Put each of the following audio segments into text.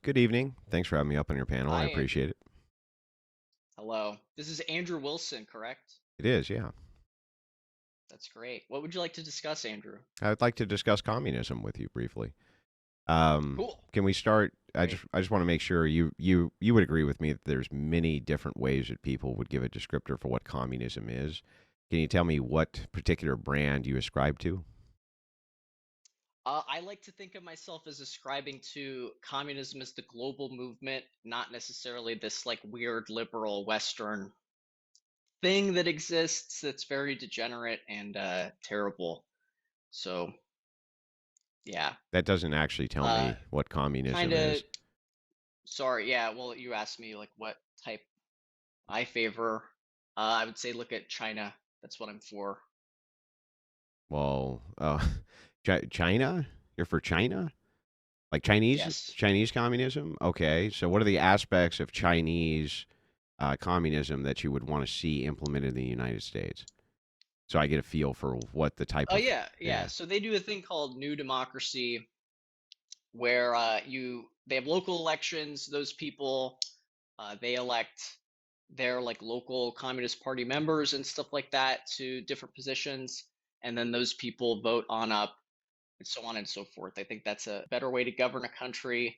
Good evening. Thanks for having me up on your panel. I Hi, Andrew. appreciate it. Hello. This is Andrew Wilson, correct? It is, yeah. That's great. What would you like to discuss, Andrew? I'd like to discuss communism with you briefly. Cool. Can we start? Great. I just want to make sure you would agree with me that there's many different ways that people would give a descriptor for what communism is. Can you tell me what particular brand you ascribe to? I like to think of myself as ascribing to communism as the global movement, not necessarily this like weird liberal Western thing that exists that's very degenerate and terrible. So, yeah. That doesn't actually tell Uh, me what kind communism of, is. sorry. Yeah, well, you asked me like what type I favor. I would say look at China. That's what I'm for. Well, China? You're for China? Like Yes. Chinese communism? Okay. So what are the aspects of Chinese communism that you would want to see implemented in the United States? So I get a feel for what the type Oh of yeah, yeah. yeah. So they do a thing called New Democracy, where they have local elections. Those people they elect their like local Communist Party members and stuff like that to different positions, and then those people vote on up, and so on and so forth. I think that's a better way to govern a country.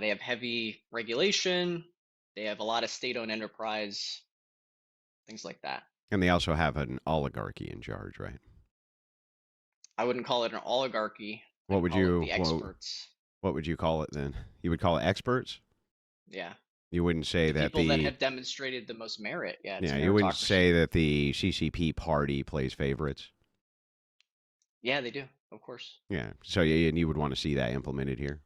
They have heavy regulation. They have a lot of state-owned enterprise, things like that. And they also have an oligarchy in charge, right? I wouldn't call it an oligarchy. What I'd would call it you the experts. what would you call it then? You would call it experts? Yeah. You wouldn't say The that people that the have demonstrated the most merit. Yeah, it's yeah, you wouldn't meritocracy. say that the CCP party plays favorites. Yeah, they do, of course. Yeah. So and you would want to see that implemented here.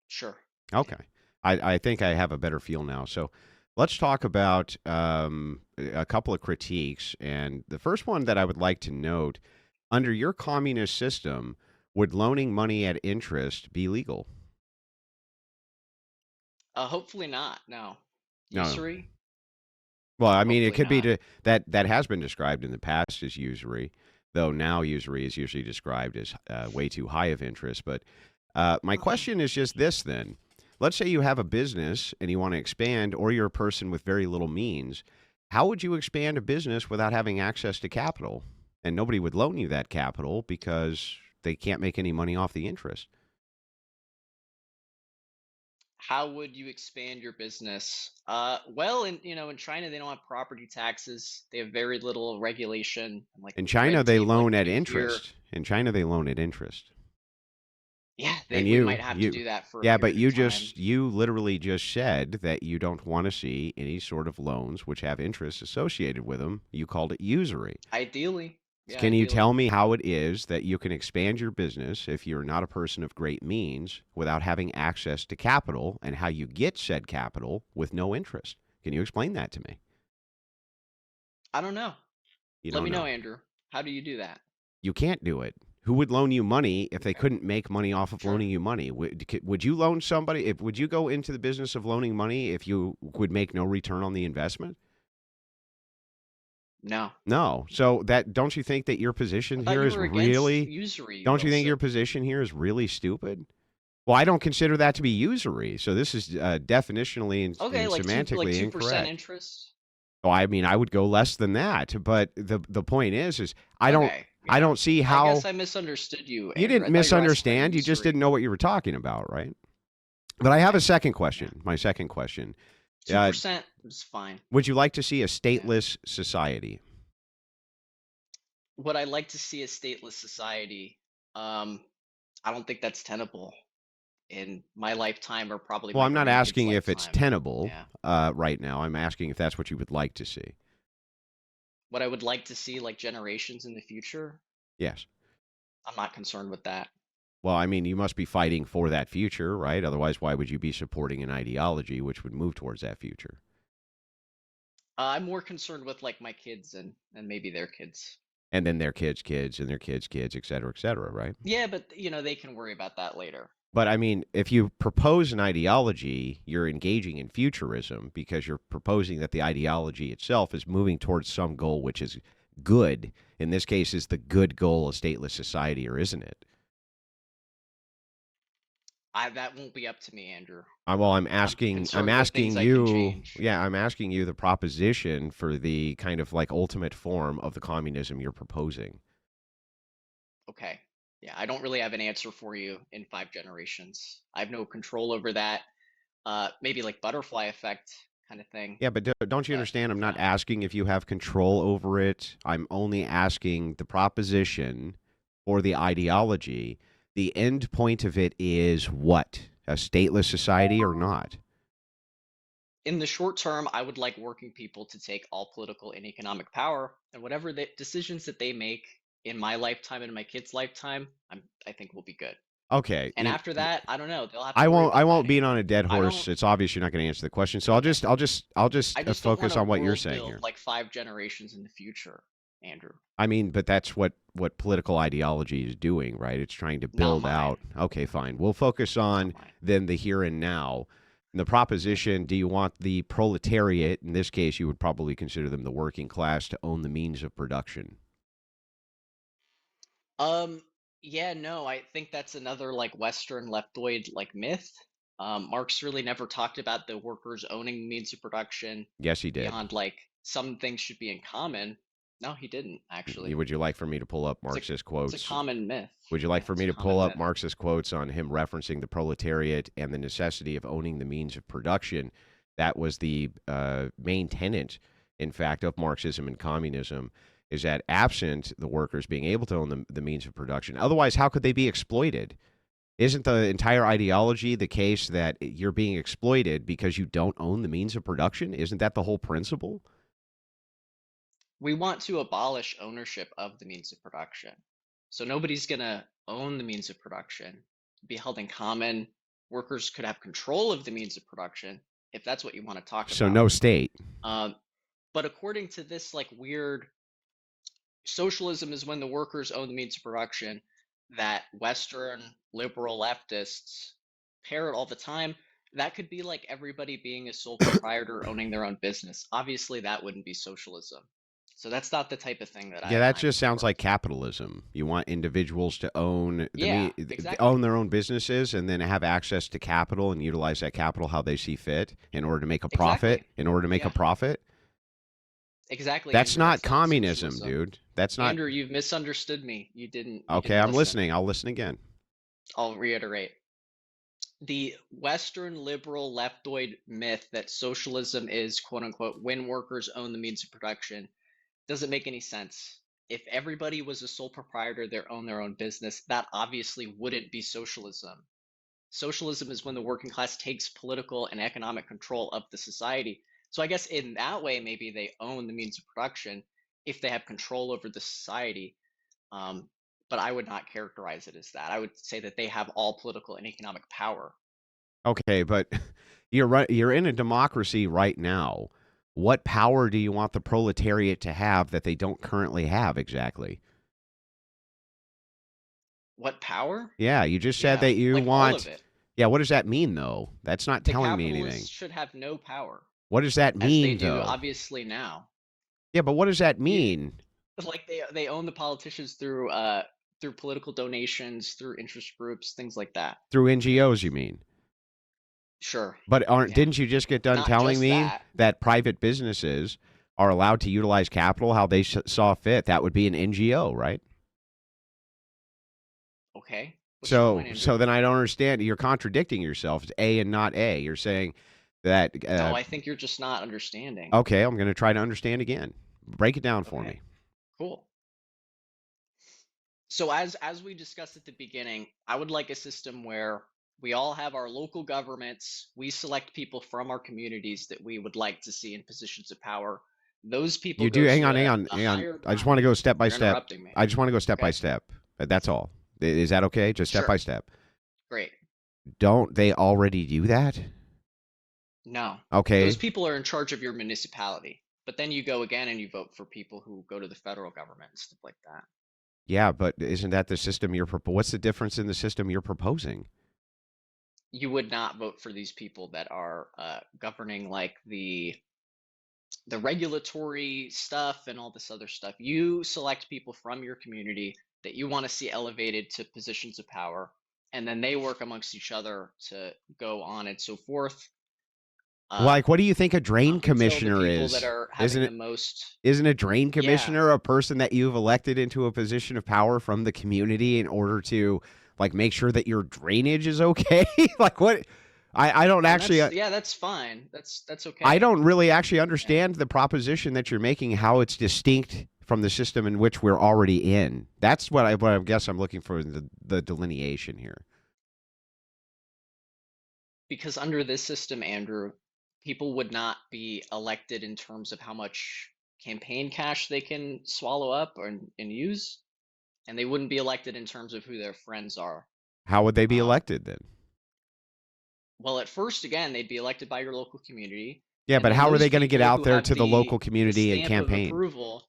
Sure. Yeah. Okay. I think I have a better feel now. So let's talk about a couple of critiques. And the first one that I would like to note under your communist system, would loaning money at interest be legal? Hopefully not. No. No. Usury? Well, I mean, it Hopefully could be not. that has been described in the past as usury, though now usury is usually described as way too high of interest. But my question is just this then. Let's say you have a business and you want to expand, or you're a person with very little means. How would you expand a business without having access to capital? And nobody would loan you that capital because they can't make any money off the interest. How would you expand your business? Well, in China they don't have property taxes. They have very little regulation and like In China, red they tape like loan we at do here. interest. In China, they loan at interest. Yeah, And we might have to do that for a yeah, but period of time. you literally just said that you don't want to see any sort of loans which have interest associated with them. You called it usury. Ideally. Yeah, Can you ideally. tell me how it is that you can expand your business if you're not a person of great means without having access to capital and how you get said capital with no interest? Can you explain that to me? I don't know. You Let don't me know, know. Andrew. How do you do that? You can't do it. Who would loan you money if they Okay. couldn't make money off of Sure. loaning you money? Would you loan somebody? If would you go into the business of loaning money if you would make no return on the investment? No. No. So that don't you think that your I position thought here you is were against really usury, don't you think your Wilson. position here is really stupid? Well, I don't consider that to be usury. So this is definitionally Okay, and like semantically 2% incorrect. interest. Oh, I mean, I would go less than that, but the point is Okay, I yeah. don't see I guess how I misunderstood you, you Andrew. didn't I thought you were asking about misunderstand. You just didn't usury. know what you were talking about, right? But I have a Okay, second yeah. question. My second question: uh, 2% is fine. would you like to see a Yeah. stateless society? Would I like to see a stateless society? Um, I don't think that's tenable in my lifetime or probably Well, my I'm not grandkids' asking if it's lifetime. tenable Yeah. right now. I'm asking if that's what you would like to see. What I would like to see, like generations in the future, Yes. I'm not concerned with that. Well, I mean, you must be fighting for that future, right? Otherwise, why would you be supporting an ideology which would move towards that future? I'm more concerned with like my kids and maybe their kids. And then their kids, and their kids, et cetera, right? Yeah, but they can worry about that later. But I mean, if you propose an ideology, you're engaging in futurism because you're proposing that the ideology itself is moving towards some goal which is good. In this case, is the good goal a stateless society, or isn't it? that won't be up to me, Andrew. Well, I'm I'm concerned with things asking I can you, change. yeah, I'm asking you the proposition for the kind of like ultimate form of the communism you're proposing. Okay. Yeah, I don't really have an answer for you in 5 generations. I have no control over that. Maybe like butterfly effect kind of thing. Yeah, but don't you But understand? I'm not no. asking if you have control over it. I'm only asking the proposition or the ideology. The end point of it is what? A stateless society or not? In the short term, I would like working people to take all political and economic power, and whatever the decisions that they make in my lifetime and in my kids' lifetime, I think will be good. Okay, And after that, I don't know. They'll have to worry I about that, won't beat on Andrew. a dead I don't. horse. It's obvious you're not going to answer the question. So Okay. I'll I just just don't want focus to on what you're world saying build here. like 5 generations in the future, Andrew. I mean, but that's what political ideology is doing, right? It's trying to Not build mine. out. Okay, fine. We'll focus Not on mine. then the here and now. And the proposition, do you want the proletariat, in this case you would probably consider them the working class, to own the means of production? Um, yeah, no, I think that's another like Western leftoid like myth. Marx really never talked about the workers owning means of production Yes, he did. beyond like some things should be in common. No, he didn't actually. Would you like for me to pull up It's a Marxist it's a quotes? common myth. Would you like Yeah, for it's me a to pull common up myth. Marxist quotes on him referencing the proletariat and the necessity of owning the means of production? That was the main tenet, in fact, of Marxism and communism, is that absent the workers being able to own the means of production, otherwise, how could they be exploited? Isn't the entire ideology the case that you're being exploited because you don't own the means of production? Isn't that the whole principle? We want to abolish ownership of the means of production. So nobody's going to own the means of production, be held in common. Workers could have control of the means of production if that's what you want to talk So about. no state. Um, but according to this like weird socialism is when the workers own the means of production that Western liberal leftists parrot all the time, that could be like everybody being a sole proprietor owning their own business. Obviously, that wouldn't be socialism. So that's not the type of thing that Yeah, that I'm just sounds for. like capitalism. You want individuals to own Yeah, exactly. own their own businesses and then have access to capital and utilize that capital how they see fit in order to make a profit. Exactly. In order to make a Yeah, profit. exactly, That's Andrew. not That's not communism, socialism. dude. That's not. Andrew, you've misunderstood me. You Okay, didn't I'm listen. listening. I'll listen again. I'll reiterate. The Western liberal leftoid myth that socialism is quote unquote when workers own the means of production doesn't make any sense. If everybody was a sole proprietor, they own their own business, that obviously wouldn't be socialism. Socialism is when the working class takes political and economic control of the society. So I guess in that way, maybe they own the means of production if they have control over the society. Um, but I would not characterize it as that. I would say that they have all political and economic power. Okay, but you're right. You're in a democracy right now. What power do you want the proletariat to have that they don't currently have exactly? What power? Yeah, you just said Yeah, that you like all of want. it. Yeah, what does that mean though? That's not The telling me capitalists anything. should have no power, What does that as they mean do though? obviously now. Yeah, but what does that You mean? like they own the politicians through political donations, through interest groups, things like that. Through NGOs, you mean? Sure. But aren't Yeah. didn't you just get done Not telling just me that. that private businesses are allowed to utilize capital how they saw fit? That would be an NGO, right? Okay. What's your So point, Andrew? so then I don't understand. You're contradicting yourself. It's A and not A. You're saying that No, I think you're just not understanding. okay, I'm going to try to understand again. Break it down for Okay. me. Cool. So as we discussed at the beginning, I would like a system where we all have our local governments. We select people from our communities that we would like to see in positions of power. Those people You go do to hang a on. higher I just want to body. go step by You're step. interrupting me. I just want to go step by Okay. step. That's all. Is that okay? Just step Sure. by step. Great. Don't they already do that? No. Those Okay. people are in charge of your municipality. But then you go again and you vote for people who go to the federal government and stuff like that. Yeah, but isn't that the system what's the difference in the system you're proposing? You would not vote for these people that are governing like the regulatory stuff and all this other stuff. You select people from your community that you want to see elevated to positions of power. and then they work amongst each other to go on and so forth. Like, what do you think a drain Up until the commissioner people that is? are Isn't having the it? most. Isn't a drain Yeah, commissioner a person that you've elected into a position of power from the community in order to like make sure that your drainage is okay? Like what? I don't and actually that's fine. That's I okay. don't really actually Yeah. understand the proposition that you're making, how it's distinct from the system in which we're already in. That's what I guess I'm looking for the delineation here. Because under this system, Andrew, people would not be elected in terms of how much campaign cash they can swallow up and use, and they wouldn't be elected in terms of who their friends are. How would they be Um, elected then? well, at first, again, they'd be elected by your local community, Yeah, and but then how are those they going to get people out who there have to the local the community and stamp of campaign? approval,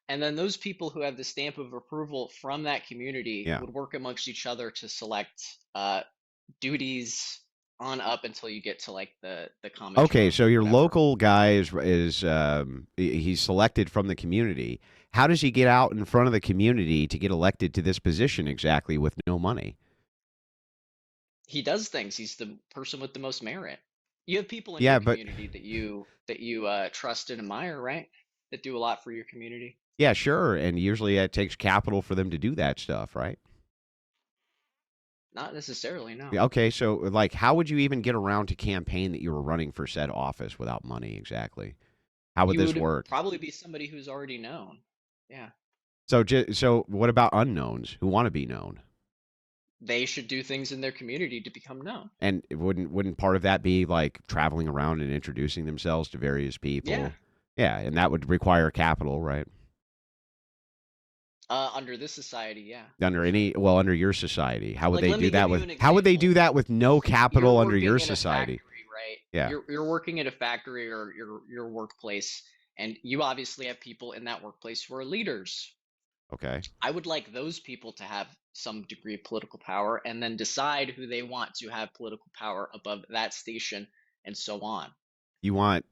and then those people who have the stamp of approval from that community Yeah. would work amongst each other to select duties on up until you get to like the Okay, commandeur so or your whatever. local guy is he's selected from the community. How does he get out in front of the community to get elected to this position exactly with no money? He does things. He's the person with the most merit. You have people in your Yeah, but community that you trust and admire, right? That do a lot for your community. yeah, sure. And usually it takes capital for them to do that stuff, right? Not necessarily, no. Yeah, okay, so like, how would you even get around to campaign that you were running for said office without money exactly? How would You this would work? probably be somebody who's already known. Yeah. So what about unknowns who want to be known? They should do things in their community to become known. And wouldn't part of that be like traveling around and introducing themselves to various Yeah. people? Yeah, and that would require capital, right? Under this society, yeah, Under for sure. under your society, how would Like, they let do me that give you with an how would they do example. that with no You're capital under your working in a society? factory, right? Yeah. You're working at a factory or your workplace, and you obviously have people in that workplace who are leaders. Okay. I would like those people to have some degree of political power and then decide who they want to have political power above that station and so on. You want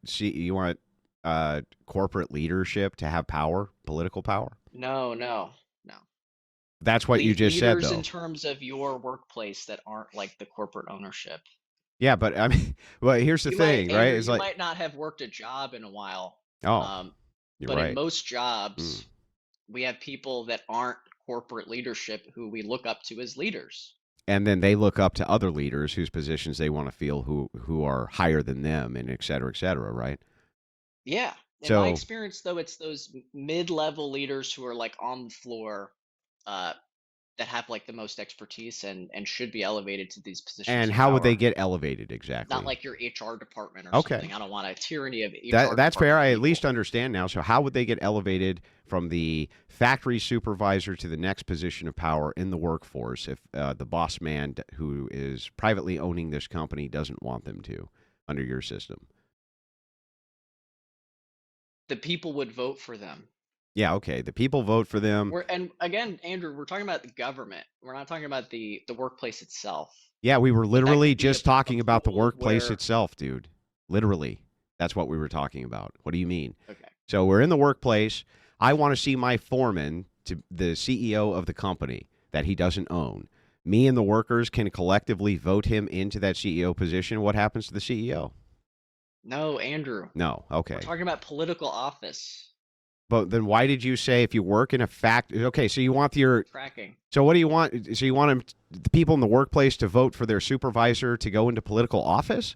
corporate leadership to have power, political power? No, no, no. That's what you just said Leaders in though. terms of your workplace that aren't like the corporate ownership. Yeah, but I mean, well, here's the You might, thing, right? Andrew, It's you like, might not have worked a job in a while, oh, um, you're but in right. most Mm. jobs, we have people that aren't corporate leadership who we look up to as leaders. And then they look up to other leaders whose positions they want to feel who are higher than them, and et cetera, right? Yeah. In my So, experience, though, it's those mid-level leaders who are like on the floor, uh, that have like the most expertise and should be elevated to these positions and of how would they power. get elevated Not exactly? like your HR department or Okay. something. I don't want a tyranny of HR That's fair. department I at least people. understand now. So, how would they get elevated from the factory supervisor to the next position of power in the workforce if the boss man who is privately owning this company doesn't want them to under your system? The people would vote for them. Yeah, okay. The people vote for them. And again, Andrew, we're talking about the government. We're not talking about the workplace itself. Yeah, we were But that literally could be just a talking about the pool workplace where. itself, dude. Literally. That's what we were talking about. What do you mean? Okay. So we're in the workplace. I want to see my foreman, to the CEO of the company that he doesn't own. Me and the workers can collectively vote him into that CEO position. What happens to the CEO? No, Andrew. No. We're Okay. talking about political office But then why did you say if you work in a okay, so you want your tracking. so what do you want? So you want the people in the workplace to vote for their supervisor to go into political office?